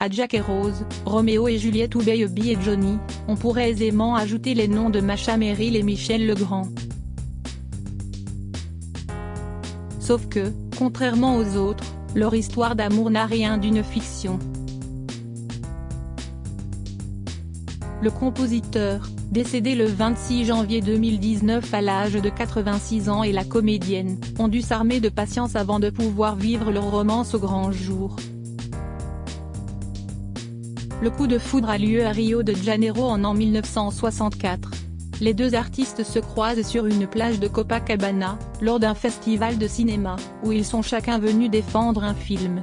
À Jack et Rose, Roméo et Juliette ou Baby et Johnny, on pourrait aisément ajouter les noms de Masha Merrill et Michel Legrand. Sauf que, contrairement aux autres, leur histoire d'amour n'a rien d'une fiction. Le compositeur, décédé le 26 janvier 2019 à l'âge de 86 ans et la comédienne, ont dû s'armer de patience avant de pouvoir vivre leur romance au grand jour. Le coup de foudre a lieu à Rio de Janeiro en 1964. Les deux artistes se croisent sur une plage de Copacabana, lors d'un festival de cinéma, où ils sont chacun venus défendre un film.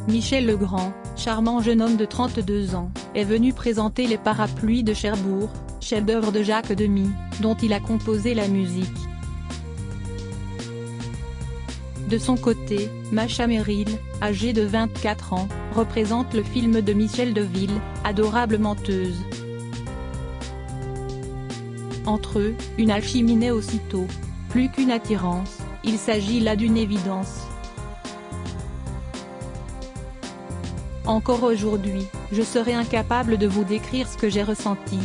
Michel Legrand, charmant jeune homme de 32 ans, est venu présenter Les Parapluies de Cherbourg, chef-d'œuvre de Jacques Demy, dont il a composé la musique. De son côté, Masha Merrill, âgée de 24 ans, représente le film de Michel Deville, Adorable menteuse. Entre eux, une alchimie naît aussitôt. Plus qu'une attirance, il s'agit là d'une évidence. Encore aujourd'hui, je serais incapable de vous décrire ce que j'ai ressenti.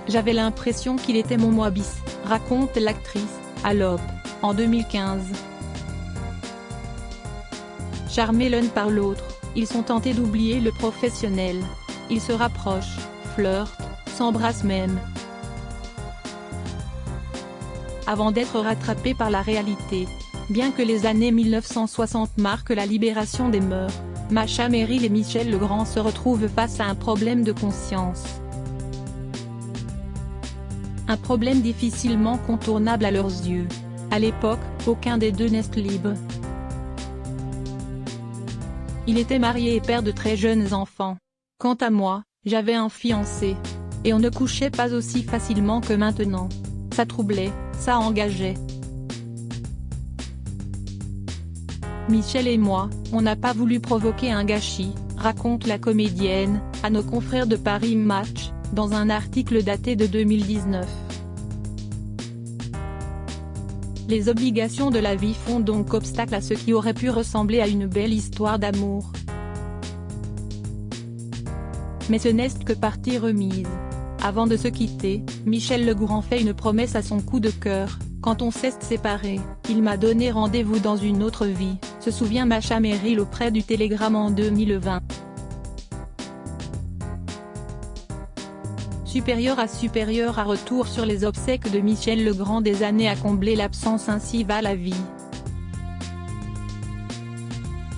J'avais l'impression qu'il était mon moi bis, raconte l'actrice, à l'Op, en 2015. Charmés l'un par l'autre, ils sont tentés d'oublier le professionnel. Ils se rapprochent, flirtent, s'embrassent même. Avant d'être rattrapés par la réalité. Bien que les années 1960 marquent la libération des mœurs, Masha Merrill et Michel Legrand se retrouvent face à un problème de conscience. Un problème difficilement contournable à leurs yeux. À l'époque, aucun des deux n'est libre. Il était marié et père de très jeunes enfants. Quant à moi, j'avais un fiancé. Et on ne couchait pas aussi facilement que maintenant. Ça troublait, ça engageait. Michel et moi, on n'a pas voulu provoquer un gâchis, raconte la comédienne, à nos confrères de Paris Match, dans un article daté de 2019. Les obligations de la vie font donc obstacle à ce qui aurait pu ressembler à une belle histoire d'amour. Mais ce n'est que partie remise. Avant de se quitter, Michel Legrand fait une promesse à son coup de cœur. Quand on s'est séparés, il m'a donné rendez-vous dans une autre vie, se souvient Masha Merrill auprès du Télégramme en 2020. Supérieur à retour sur les obsèques de Michel Legrand, des années à combler l'absence, ainsi va la vie.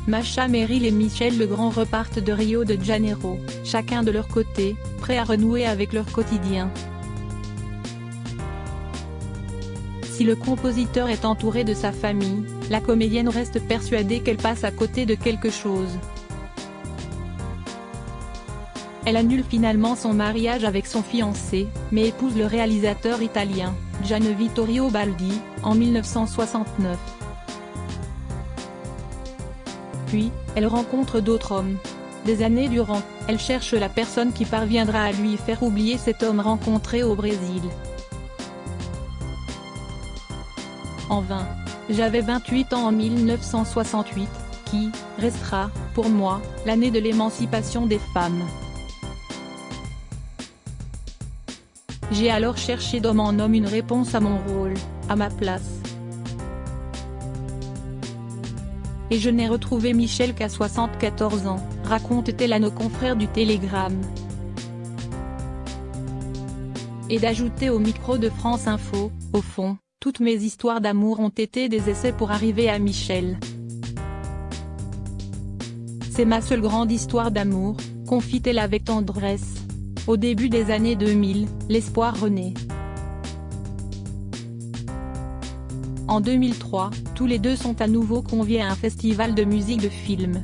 Masha Merrill et Michel Legrand repartent de Rio de Janeiro, chacun de leur côté, prêts à renouer avec leur quotidien. Si le compositeur est entouré de sa famille, la comédienne reste persuadée qu'elle passe à côté de quelque chose. Elle annule finalement son mariage avec son fiancé, mais épouse le réalisateur italien, Gian Vittorio Baldi, en 1969. Puis, elle rencontre d'autres hommes. Des années durant, elle cherche la personne qui parviendra à lui faire oublier cet homme rencontré au Brésil. En vain. J'avais 28 ans en 1968, qui restera, pour moi, l'année de l'émancipation des femmes. J'ai alors cherché d'homme en homme une réponse à mon rôle, à ma place. Et je n'ai retrouvé Michel qu'à 74 ans, raconte-t-elle à nos confrères du Télégramme. Et d'ajouter au micro de France Info, au fond, toutes mes histoires d'amour ont été des essais pour arriver à Michel. C'est ma seule grande histoire d'amour, confie-t-elle avec tendresse. Au début des années 2000, l'espoir renaît. En 2003, tous les deux sont à nouveau conviés à un festival de musique de film.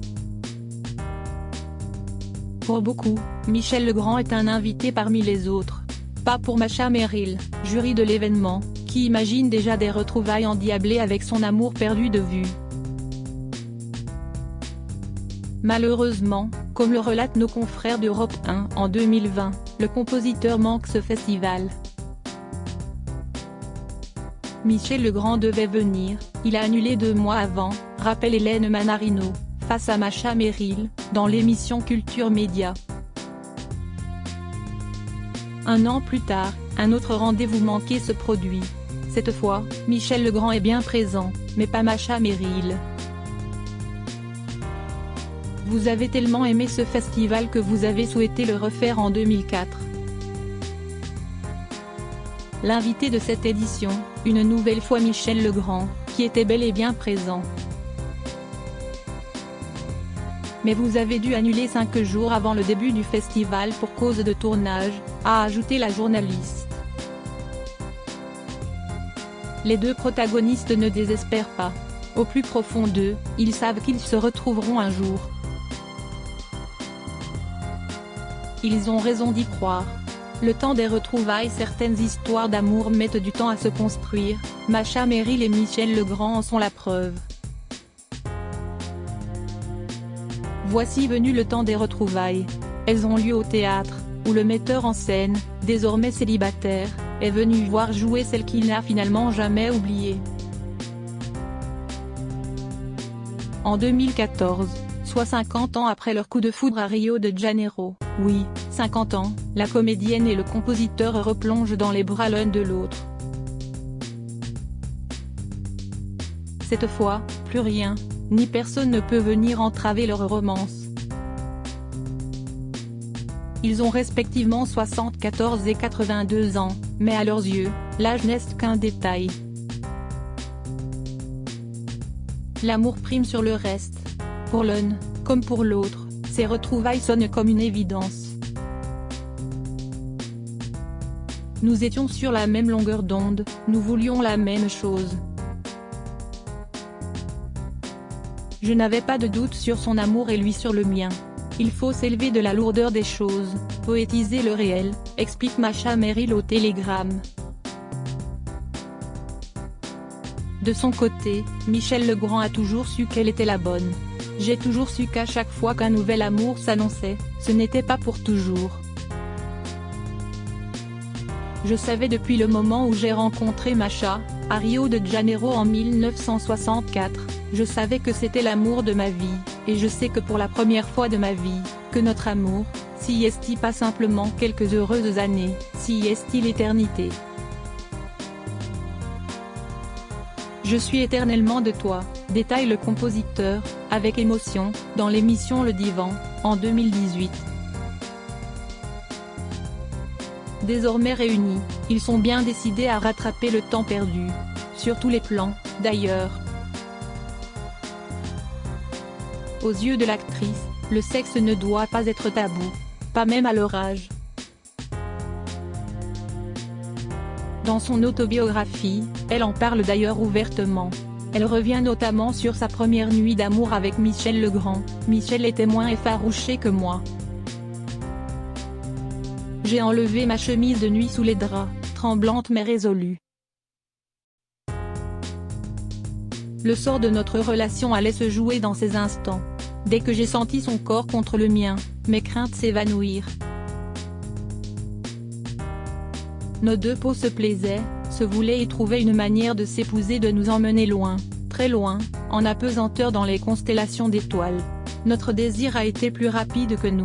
Pour beaucoup, Michel Legrand est un invité parmi les autres. Pas pour Masha Merrill, jury de l'événement, qui imagine déjà des retrouvailles endiablées avec son amour perdu de vue. Malheureusement, comme le relatent nos confrères d'Europe 1 en 2020, le compositeur manque ce festival. Michel Legrand devait venir, il a annulé 2 mois avant, rappelle Hélène Manarino, face à Macha Merrill, dans l'émission Culture Média. Un an plus tard, un autre rendez-vous manqué se produit. Cette fois, Michel Legrand est bien présent, mais pas Macha Merrill. Vous avez tellement aimé ce festival que vous avez souhaité le refaire en 2004. L'invité de cette édition, une nouvelle fois Michel Legrand, qui était bel et bien présent. Mais vous avez dû annuler 5 jours avant le début du festival pour cause de tournage, a ajouté la journaliste. Les 2 protagonistes ne désespèrent pas. Au plus profond d'eux, ils savent qu'ils se retrouveront un jour. Ils ont raison d'y croire. Le temps des retrouvailles, certaines histoires d'amour mettent du temps à se construire, Macha Merrill et Michel Legrand en sont la preuve. Voici venu le temps des retrouvailles. Elles ont lieu au théâtre, où le metteur en scène, désormais célibataire, est venu voir jouer celle qu'il n'a finalement jamais oubliée. En 2014, soit 50 ans après leur coup de foudre à Rio de Janeiro, oui, 50 ans, la comédienne et le compositeur replongent dans les bras l'un de l'autre. Cette fois, plus rien, ni personne ne peut venir entraver leur romance. Ils ont respectivement 74 et 82 ans, mais à leurs yeux, l'âge n'est qu'un détail. L'amour prime sur le reste. Pour l'un, comme pour l'autre, ces retrouvailles sonnent comme une évidence. Nous étions sur la même longueur d'onde, nous voulions la même chose. Je n'avais pas de doute sur son amour et lui sur le mien. Il faut s'élever de la lourdeur des choses, poétiser le réel, explique Macha Merrill au Télégramme. De son côté, Michel Legrand a toujours su qu'elle était la bonne. J'ai toujours su qu'à chaque fois qu'un nouvel amour s'annonçait, ce n'était pas pour toujours. Je savais depuis le moment où j'ai rencontré Macha, à Rio de Janeiro en 1964, je savais que c'était l'amour de ma vie, et je sais que pour la première fois de ma vie, que notre amour, si est-il pas simplement quelques heureuses années, si est-il l'éternité. Je suis éternellement de toi, détaille le compositeur, avec émotion, dans l'émission Le Divan, en 2018. Désormais réunis, ils sont bien décidés à rattraper le temps perdu. Sur tous les plans, d'ailleurs. Aux yeux de l'actrice, le sexe ne doit pas être tabou. Pas même à leur âge. Dans son autobiographie, elle en parle d'ailleurs ouvertement. Elle revient notamment sur sa première nuit d'amour avec Michel Legrand. Michel était moins effarouché que moi. J'ai enlevé ma chemise de nuit sous les draps, tremblante mais résolue. Le sort de notre relation allait se jouer dans ces instants. Dès que j'ai senti son corps contre le mien, mes craintes s'évanouirent. Nos 2 peaux se plaisaient, se voulaient et trouvaient une manière de s'épouser, de nous emmener loin, très loin, en apesanteur dans les constellations d'étoiles. Notre désir a été plus rapide que nous.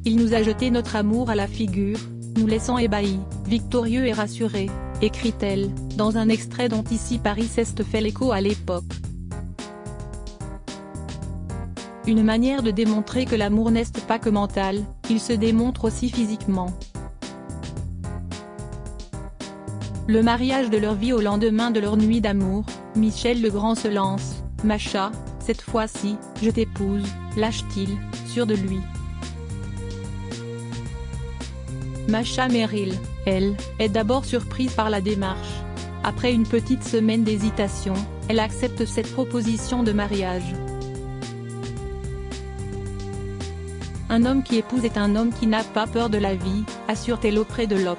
Il nous a jeté notre amour à la figure, nous laissant ébahis, victorieux et rassurés, écrit-elle, dans un extrait dont ici Paris Est fait l'écho à l'époque. Une manière de démontrer que l'amour n'est pas que mental, il se démontre aussi physiquement. Le mariage de leur vie au lendemain de leur nuit d'amour, Michel Legrand se lance, Macha, cette fois-ci, je t'épouse, lâche-t-il, sûr de lui. Macha Merrill, elle, est d'abord surprise par la démarche. Après une petite semaine d'hésitation, elle accepte cette proposition de mariage. Un homme qui épouse est un homme qui n'a pas peur de la vie, assure-t-elle auprès de l'OP.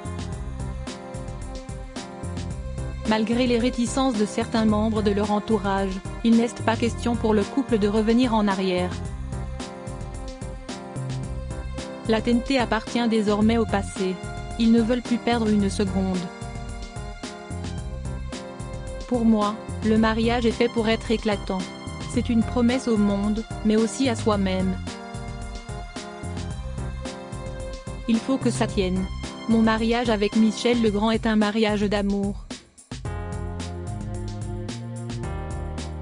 Malgré les réticences de certains membres de leur entourage, il n'est pas question pour le couple de revenir en arrière. La TNT appartient désormais au passé. ils ne veulent plus perdre une seconde. Pour moi, le mariage est fait pour être éclatant. C'est une promesse au monde, mais aussi à soi-même. Il faut que ça tienne. Mon mariage avec Michel Legrand est un mariage d'amour.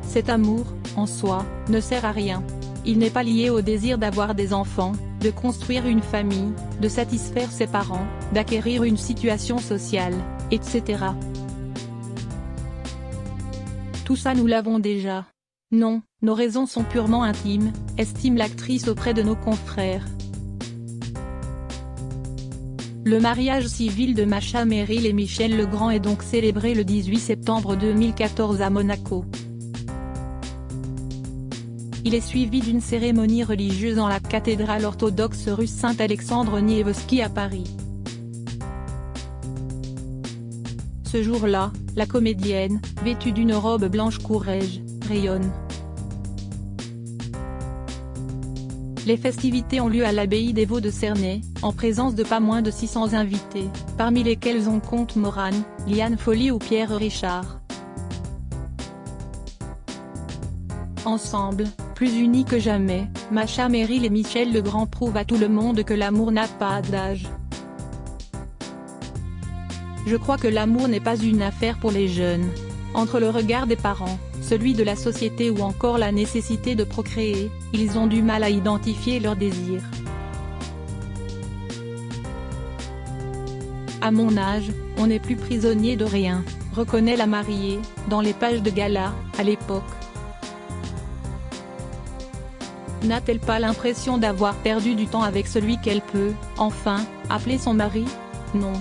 Cet amour, en soi, ne sert à rien. Il n'est pas lié au désir d'avoir des enfants, de construire une famille, de satisfaire ses parents, d'acquérir une situation sociale, etc. Tout ça nous l'avons déjà. Non, nos raisons sont purement intimes, estime l'actrice auprès de nos confrères. Le mariage civil de Masha Merrill et Michel Legrand est donc célébré le 18 septembre 2014 à Monaco. Il est suivi d'une cérémonie religieuse dans la cathédrale orthodoxe russe Saint-Alexandre Nevski à Paris. Ce jour-là, la comédienne, vêtue d'une robe blanche courage, rayonne. Les festivités ont lieu à l'abbaye des Vaux de Cernay, en présence de pas moins de 600 invités, parmi lesquels on compte Morane, Liane Folly ou Pierre Richard. Ensemble, plus unis que jamais, Masha Merrill et Michel Legrand prouvent à tout le monde que l'amour n'a pas d'âge. Je crois que l'amour n'est pas une affaire pour les jeunes. Entre le regard des parents, celui de la société ou encore la nécessité de procréer, ils ont du mal à identifier leurs désirs. À mon âge, on n'est plus prisonnier de rien, reconnaît la mariée, dans les pages de gala, à l'époque. N'a-t-elle pas l'impression d'avoir perdu du temps avec celui qu'elle peut, enfin, appeler son mari? Non.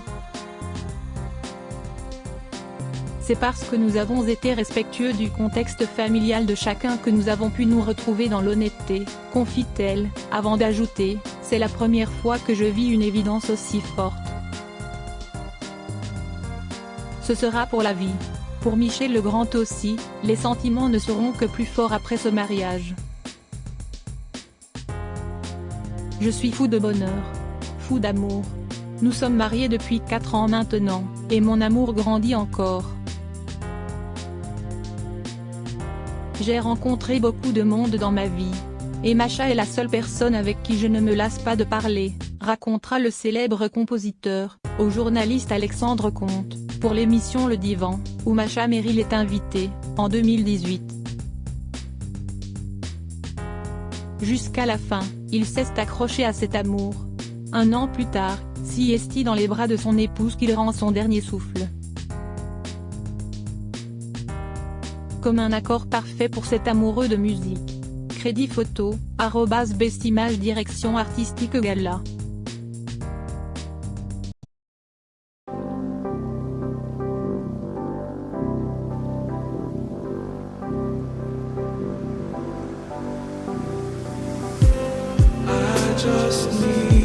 C'est parce que nous avons été respectueux du contexte familial de chacun que nous avons pu nous retrouver dans l'honnêteté, confie-t-elle, avant d'ajouter, c'est la première fois que je vis une évidence aussi forte. Ce sera pour la vie. Pour Michel Legrand aussi, les sentiments ne seront que plus forts après ce mariage. Je suis fou de bonheur. Fou d'amour. Nous sommes mariés depuis 4 ans maintenant, et mon amour grandit encore. J'ai rencontré beaucoup de monde dans ma vie. Et Masha est la seule personne avec qui je ne me lasse pas de parler, racontera le célèbre compositeur, au journaliste Alexandre Comte, pour l'émission Le Divan, où Masha Merrill est invitée, en 2018. Jusqu'à la fin, il s'est accroché à cet amour. Un an plus tard, si est dans les bras de son épouse qu'il rend son dernier souffle. Comme un accord parfait pour cet amoureux de musique. Crédit photo, @bestimage direction artistique Gala. I just need